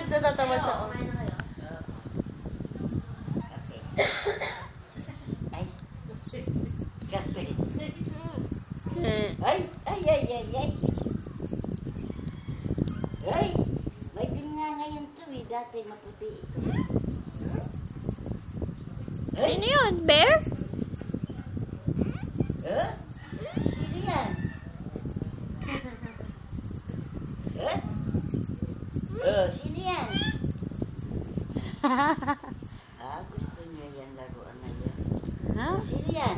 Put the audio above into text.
natatawa siya. Oh. Kumain na kayo? Kape. Ay. Kape. Ay, ay, ay, ay, ay. Ay, may binga ngayon to eh. Dati maputi ito. Ay, Sino yun? Bear? sino yan? Sino yan? Gusto niya yan, laruan na yan. Ha? Sino yan?